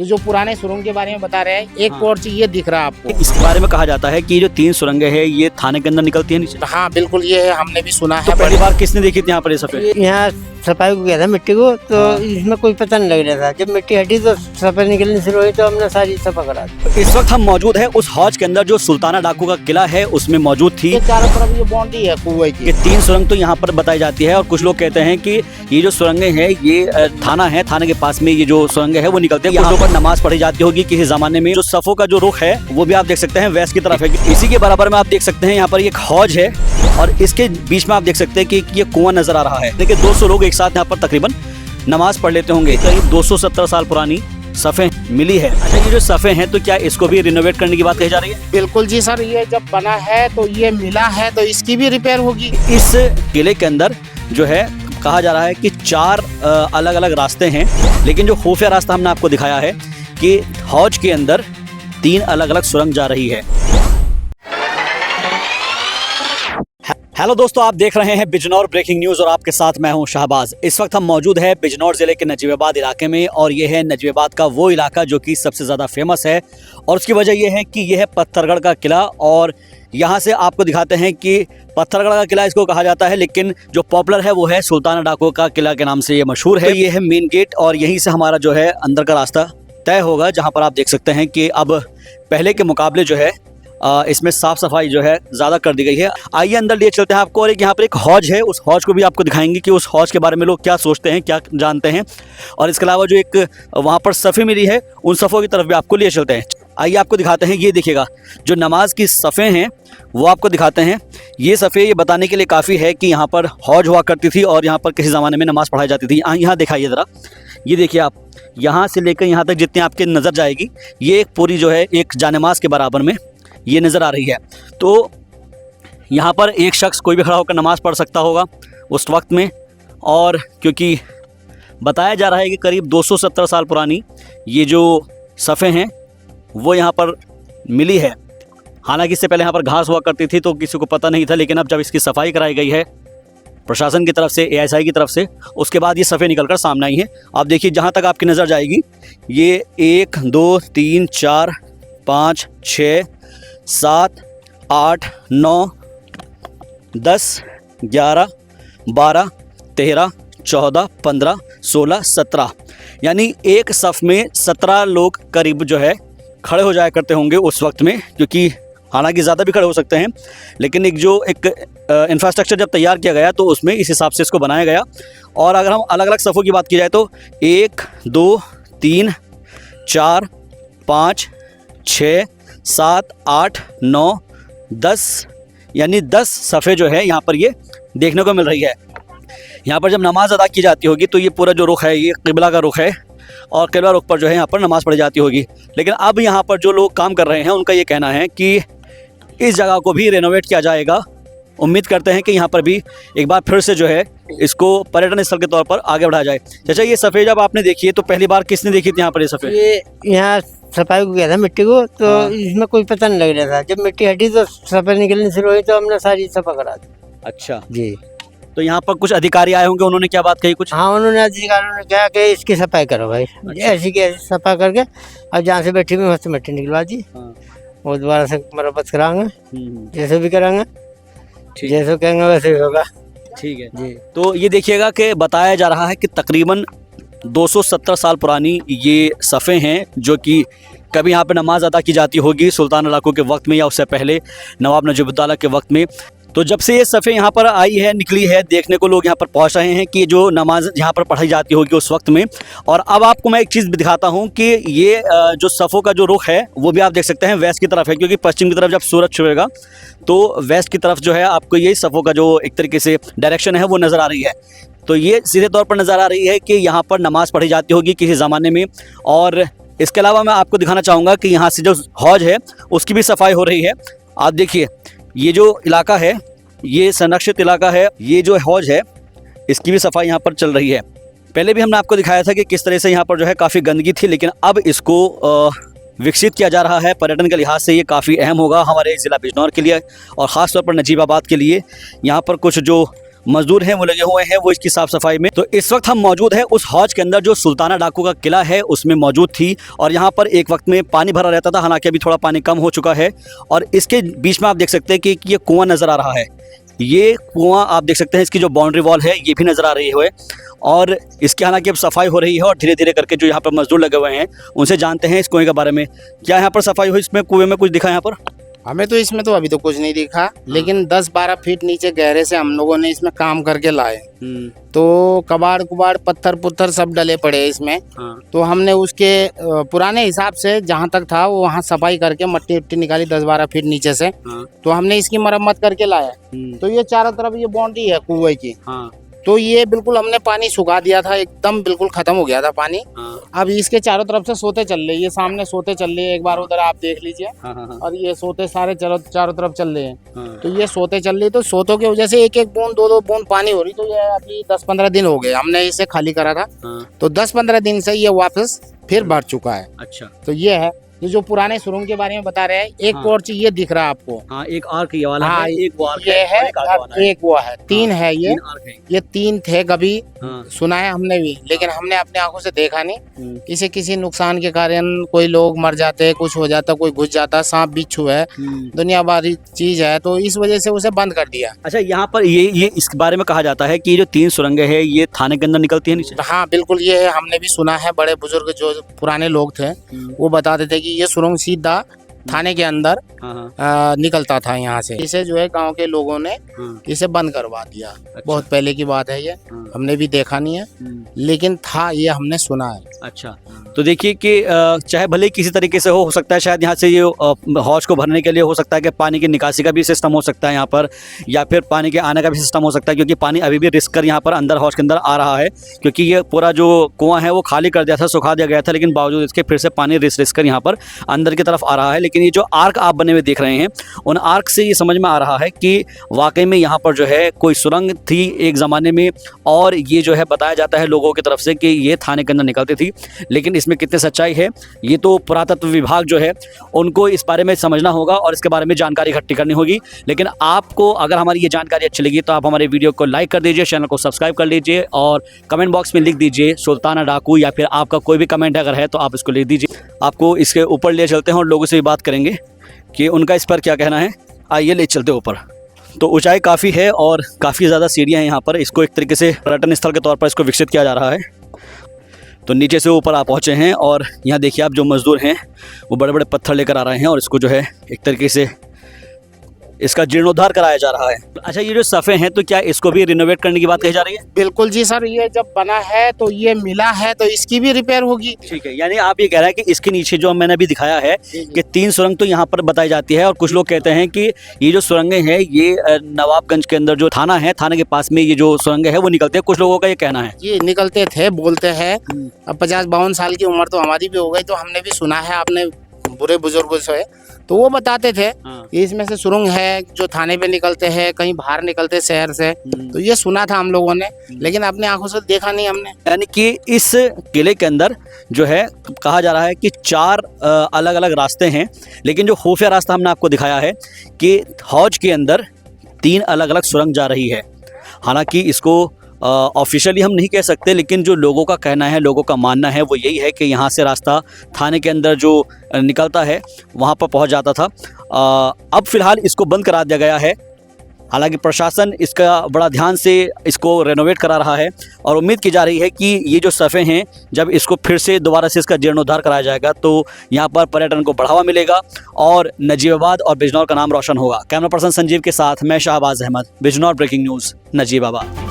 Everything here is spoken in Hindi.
ये जो पुराने सुरंग के बारे में बता रहे हैं, एक पोर्च ये दिख रहा है आपको। इसके बारे में कहा जाता है कि ये जो 3 सुरंगें हैं ये थाने के अंदर निकलती है नीचे। हाँ बिल्कुल, ये है, हमने भी सुना तो है। पहली बार किसने देखी थी यहाँ पर ये सफेद? यहाँ सफाई को गया था मिट्टी को, तो इसमें कोई पता नहीं लग रहा था। जब मिट्टी हटी तो सफाई निकलनी शुरू हुई, तो हमने सारी सफा करा दी। इस वक्त हम मौजूद है उस हौज के अंदर जो सुल्ताना डाकू का किला है उसमें मौजूद थी। ये चारों तरफ ये बाउंड्री है कुएं की। ये 3 सुरंग तो यहाँ पर बताई जाती है और कुछ लोग कहते हैं कि ये जो सुरंगें हैं ये थाना है, थाने के पास में ये जो सुरंगें है वो निकलते हैं। यहाँ पर नमाज पढ़ी जाती होगी किसी जमाने में। जो सफों का जो रुख है वो भी आप देख सकते हैं वेस्ट की तरफ है। इसी के बराबर में आप देख सकते हैं यहाँ पर एक हौज है और इसके बीच में आप देख सकते हैं कि ये कुआं नजर आ रहा है। देखिए 200 लोग एक साथ यहाँ पर तकरीबन नमाज पढ़ लेते होंगे। करीब 270 साल पुरानी सफ़े मिली है। अच्छा, ये जो सफ़े हैं तो क्या इसको भी रिनोवेट करने की बात कही जा रही है? बिल्कुल जी सर, ये जब बना है तो ये मिला है तो इसकी भी रिपेयर होगी। इस किले के अंदर जो है कहा जा रहा है कि 4 अलग अलग रास्ते हैं, लेकिन जो खुफिया रास्ता हमने आपको दिखाया है कि हौज के अंदर 3 अलग अलग सुरंग जा रही है। हेलो दोस्तों, आप देख रहे हैं बिजनौर ब्रेकिंग न्यूज़ और आपके साथ मैं हूं शाहबाज। इस वक्त हम मौजूद है बिजनौर ज़िले के नजीबाबाद इलाके में और ये है नजीबाबाद का वो इलाका जो कि सबसे ज़्यादा फेमस है और उसकी वजह यह है कि यह है पत्थरगढ़ का किला। और यहाँ से आपको दिखाते हैं कि पत्थरगढ़ का किला इसको कहा जाता है, लेकिन जो पॉपुलर है वो है सुल्ताना डाकू का किला के नाम से ये मशहूर है। ये है मेन गेट और यहीं से हमारा जो है अंदर का रास्ता तय होगा, जहाँ पर आप देख सकते हैं कि अब पहले के मुकाबले जो है इसमें साफ सफाई जो है ज़्यादा कर दी गई है। आइए अंदर लिए चलते हैं आपको और एक यहाँ पर एक हौज है, उस हौज को भी आपको दिखाएंगे कि उस हौज के बारे में लोग क्या सोचते हैं, क्या जानते हैं। और इसके अलावा जो एक वहाँ पर सफ़े मिली है उन सफ़ों की तरफ भी आपको लिए चलते हैं। आइए आपको दिखाते हैं। ये देखिएगा जो नमाज की सफ़े हैं वो आपको दिखाते हैं। ये सफ़े ये बताने के लिए काफ़ी है कि यहाँ पर हौज हुआ करती थी और यहाँ पर किसी ज़माने में नमाज़ पढ़ाई जाती थी। यहाँ दिखाइए ज़रा, ये देखिए आप, यहाँ से लेकर यहाँ तक जितनी आपके नज़र जाएगी ये एक पूरी जो है एक जानेमाज के बराबर में ये नज़र आ रही है। तो यहाँ पर एक शख्स कोई भी खड़ा होकर नमाज़ पढ़ सकता होगा उस वक्त में। और क्योंकि बताया जा रहा है कि करीब 270 साल पुरानी ये जो सफ़े हैं वो यहाँ पर मिली है। हालांकि इससे पहले यहाँ पर घास हुआ करती थी तो किसी को पता नहीं था, लेकिन अब जब इसकी सफाई कराई गई है प्रशासन की तरफ से, ASI की तरफ से, उसके बाद ये सफ़े निकल कर सामने आई हैं। आप देखिए जहाँ तक आपकी नज़र जाएगी ये 1 2 3 4 5 6 7 8 9 10 11 12 13 14 15 16 17 यानी एक सफ़ में 17 लोग करीब जो है खड़े हो जाया करते होंगे उस वक्त में, क्योंकि हालांकि ज़्यादा भी खड़े हो सकते हैं, लेकिन एक इंफ्रास्ट्रक्चर जब तैयार किया गया तो उसमें इस हिसाब से इसको बनाया गया। और अगर हम अलग अलग सफ़ों की बात की जाए तो 1 2 3 4 5 6 7 8 9 10 यानी 10 सफ़े जो है यहाँ पर ये देखने को मिल रही है। यहाँ पर जब नमाज अदा की जाती होगी तो ये पूरा जो रुख है ये क़िबला का रुख है और क़िबला रुख पर जो है यहाँ पर नमाज़ पढ़ी जाती होगी। लेकिन अब यहाँ पर जो लोग काम कर रहे हैं उनका ये कहना है कि इस जगह को भी रेनोवेट किया जाएगा। उम्मीद करते हैं कि यहाँ पर भी एक बार फिर से जो है इसको पर्यटन स्थल के तौर पर आगे बढ़ाया जाए। चाचा, ये सफ़े जब आपने देखी है तो पहली बार किसने देखी थी यहाँ पर ये सफ़े? ये यहाँ सफाई को गया था मिट्टी को, तो इसमें कोई पता नहीं लग रहा था। जब मिट्टी हटी तो सफाई निकलनी शुरू हुई, तो हमने सारी सफा करा दी। अच्छा जी तो यहाँ पर कुछ अधिकारी आए होंगे, उन्होंने क्या बात कही कुछ? हाँ, उन्होंने अधिकारियों ने कहा कि इसकी सफाई करो भाई। ऐसी की ऐसी सफा करके अब जहाँ से बैठी हुई वहाँ से मिट्टी निकलवा दी। वो दोबारा से मरम्मत कराएंगे, जैसे भी कराएंगे, जैसे कहेंगे वैसे भी होगा। ठीक है जी। तो ये देखिएगा कि बताया जा रहा है कि तकरीबन 270 साल पुरानी ये सफ़े हैं जो कि कभी यहाँ पे नमाज अदा की जाती होगी सुल्तान डाकू के वक्त में या उससे पहले नवाब नजीबुद्दौला के वक्त में। तो जब से ये सफ़े यहाँ पर आई है, निकली है, देखने को लोग यहाँ पर पहुँच रहे हैं कि जो नमाज यहाँ पर पढ़ाई जाती होगी उस वक्त में। और अब आपको मैं एक चीज़ भी दिखाता हूँ कि ये जो सफ़ों का जो रुख है वो भी आप देख सकते हैं वेस्ट की तरफ है, क्योंकि पश्चिम की तरफ जब सूरज छुएगा तो वेस्ट की तरफ जो है आपको यही सफ़ों का जो एक तरीके से डायरेक्शन है वो नज़र आ रही है। तो ये सीधे तौर पर नज़र आ रही है कि यहाँ पर नमाज़ पढ़ी जाती होगी किसी ज़माने में। और इसके अलावा मैं आपको दिखाना चाहूँगा कि यहाँ से जो हौज है उसकी भी सफाई हो रही है। आप देखिए ये जो इलाका है ये संरक्षित इलाका है, ये जो हौज है इसकी भी सफाई यहाँ पर चल रही है। पहले भी हमने आपको दिखाया था कि किस तरह से यहाँ पर जो है काफ़ी गंदगी थी, लेकिन अब इसको विकसित किया जा रहा है। पर्यटन के लिहाज से ये काफ़ी अहम होगा हमारे ज़िला बिजनौर के लिए और ख़ास तौर पर नजीबाबाद के लिए। यहाँ पर कुछ जो मजदूर हैं वो लगे हुए हैं वो इसकी साफ सफाई में। तो इस वक्त हम मौजूद हैं उस हौज के अंदर जो सुल्ताना डाकू का किला है उसमें मौजूद थी, और यहाँ पर एक वक्त में पानी भरा रहता था, हालांकि अभी थोड़ा पानी कम हो चुका है। और इसके बीच में आप देख सकते हैं कि ये कुआं नज़र आ रहा है। ये कुआं आप देख सकते हैं, इसकी जो बाउंड्री वॉल है ये भी नज़र आ रही है, और इसकी हालांकि अब सफाई हो रही है। और धीरे धीरे करके जो यहाँ पर मजदूर लगे हुए हैं उनसे जानते हैं इस कुएं के बारे में। क्या यहाँ पर सफाई हुई इसमें कुएं में, कुछ दिखा यहाँ पर? हमें तो इसमें तो अभी तो कुछ नहीं दिखा, लेकिन 10-12 फीट नीचे गहरे से हम लोगों ने इसमें काम करके लाए। तो कबाड़ कुबाड़ पत्थर पुत्थर सब डले पड़े इसमें। तो हमने उसके पुराने हिसाब से जहाँ तक था वो वहाँ सफाई करके मट्टी उट्टी निकाली 10-12 फीट नीचे से। तो हमने इसकी मरम्मत करके लाया। तो ये चारों तरफ ये बाउंड्री है कुएं की। तो ये बिल्कुल हमने पानी सुखा दिया था, एकदम बिल्कुल खत्म हो गया था पानी। अब इसके चारों तरफ से सोते चल रही है, ये सामने सोते चल रही है, एक बार उधर आप देख लीजिए। और ये सोते सारे चारों तरफ चल रहे हैं। तो ये सोते चल रही, तो सोतों की वजह से एक एक बूंद 2-2 बूंद पानी हो रही। तो ये अभी 10-15 दिन हो गए हमने इसे खाली करा था। तो 10-15 दिन से ये वापस फिर बढ़ चुका है। अच्छा, तो ये है ये जो पुराने सुरंग के बारे में बता रहे हैं। एक पोर्च ये दिख रहा है आपको। हाँ, एक आर्क ये वाला है, एक वो आर्क ये है, एक वो है, 3 है ये। ये 3 थे, कभी सुना है हमने भी, लेकिन हमने अपने आंखों से देखा नहीं। किसी नुकसान के कारण कोई लोग मर जाते, कुछ हो जाता, कोई घुस जाता, सांप बिच्छू है, दुनिया भरी चीज है, तो इस वजह से उसे बंद कर दिया। अच्छा, यहाँ पर ये इस बारे में कहा जाता है कि जो 3 सुरंगें हैं ये थाने के अंदर निकलती है नीचे। हाँ बिल्कुल, ये है, हमने भी सुना है। बड़े बुजुर्ग जो पुराने लोग थे वो बताते थे कि ये सुरंग सीधा थाने के अंदर निकलता था यहाँ से। इसे जो है गांव के लोगों ने इसे बंद करवा दिया। अच्छा। बहुत पहले की बात है ये, हमने भी देखा नहीं है, लेकिन था ये, हमने सुना है। अच्छा, तो देखिए कि चाहे भले किसी तरीके से हो सकता है शायद यहाँ से ये हौज को भरने के लिए हो सकता है कि पानी की निकासी का भी सिस्टम हो सकता है यहाँ पर, या फिर पानी के आने का भी सिस्टम हो सकता है, क्योंकि पानी अभी भी रिस्क कर यहाँ पर अंदर हौज के अंदर आ रहा है। क्योंकि ये पूरा जो कुआं है वो खाली कर दिया था, सुखा दिया गया था, लेकिन बावजूद इसके फिर से पानी रिस कर यहाँ पर अंदर की तरफ आ रहा है। लेकिन ये जो आर्क आप बने हुए देख रहे हैं, उन आर्क से ये समझ में आ रहा है कि वाकई में यहाँ पर जो है कोई सुरंग थी एक ज़माने में, और ये जो है बताया जाता है लोगों की तरफ से कि ये थाने के अंदर निकलती थी। लेकिन इसमें कितनी सच्चाई है ये तो पुरातत्व विभाग जो है उनको इस बारे में समझना होगा और इसके बारे में जानकारी इकट्ठी करनी होगी। लेकिन आपको अगर हमारी ये जानकारी अच्छी लगी तो आप हमारे वीडियो को लाइक कर दीजिए, चैनल को सब्सक्राइब कर लीजिए, और कमेंट बॉक्स में लिख दीजिए सुल्ताना डाकू, या फिर आपका कोई भी कमेंट अगर है तो आप इसको लिख दीजिए। आपको इसके ऊपर ले चलते हैं और लोगों से भी बात करेंगे कि उनका इस पर क्या कहना है। आइए ले चलते ऊपर। तो ऊंचाई काफ़ी है और काफ़ी ज़्यादा सीढ़ियाँ हैं यहाँ पर। इसको एक तरीके से पर्यटन स्थल के तौर पर इसको विकसित किया जा रहा है। तो नीचे से ऊपर आप पहुँचे हैं और यहाँ देखिए आप जो मज़दूर हैं वो बड़े बड़े पत्थर लेकर आ रहे हैं और इसको जो है एक तरीके से इसका जीर्णोद्धार कराया जा रहा है। अच्छा, ये जो सफ़े हैं तो क्या इसको भी रिनोवेट करने की बात कही जा रही है? बिल्कुल जी सर, ये जब बना है तो ये मिला है तो इसकी भी रिपेयर होगी। ठीक है, यानी आप ये कह रहे हैं कि इसके नीचे जो मैंने अभी दिखाया है कि 3 सुरंग तो यहाँ पर बताई जाती है, और कुछ लोग कहते हैं कि ये जो सुरंगें हैं ये नवाबगंज के अंदर जो थाना है, थाने के पास में ये जो सुरंगें हैं वो निकलते हैं। कुछ लोगों का ये कहना है ये निकलते थे, बोलते हैं। अब 50-52 साल की उम्र तो हमारी भी हो गई, तो हमने भी सुना है, आपने बुरे बुजुर्गों से तो वो बताते थे कि इसमें से सुरंग है जो थाने पे निकलते हैं, कहीं बाहर निकलते शहर से। तो ये सुना था हम लोगों ने, लेकिन अपने आंखों से देखा नहीं हमने। यानी कि इस किले के अंदर जो है कहा जा रहा है कि 4 अलग अलग रास्ते हैं, लेकिन जो खुफिया रास्ता हमने आपको दिखाया है कि हौज के अंदर 3 अलग अलग सुरंग जा रही है। हालांकि इसको ऑफिशियली हम नहीं कह सकते, लेकिन जो लोगों का कहना है, लोगों का मानना है वो यही है कि यहाँ से रास्ता थाने के अंदर जो निकलता है वहाँ पर पहुँच जाता था। अब फ़िलहाल इसको बंद करा दिया गया है। हालांकि प्रशासन इसका बड़ा ध्यान से इसको रेनोवेट करा रहा है और उम्मीद की जा रही है कि ये जो सफ़े हैं जब इसको फिर से दोबारा से इसका जीर्णोद्धार कराया जाएगा तो यहाँ पर पर्यटन को बढ़ावा मिलेगा और नजीबाबाद और बिजनौर का नाम रोशन होगा। कैमरा पर्सन संजीव के साथ मैं शाहबाज अहमद, बिजनौर ब्रेकिंग न्यूज़, नजीबाबाद।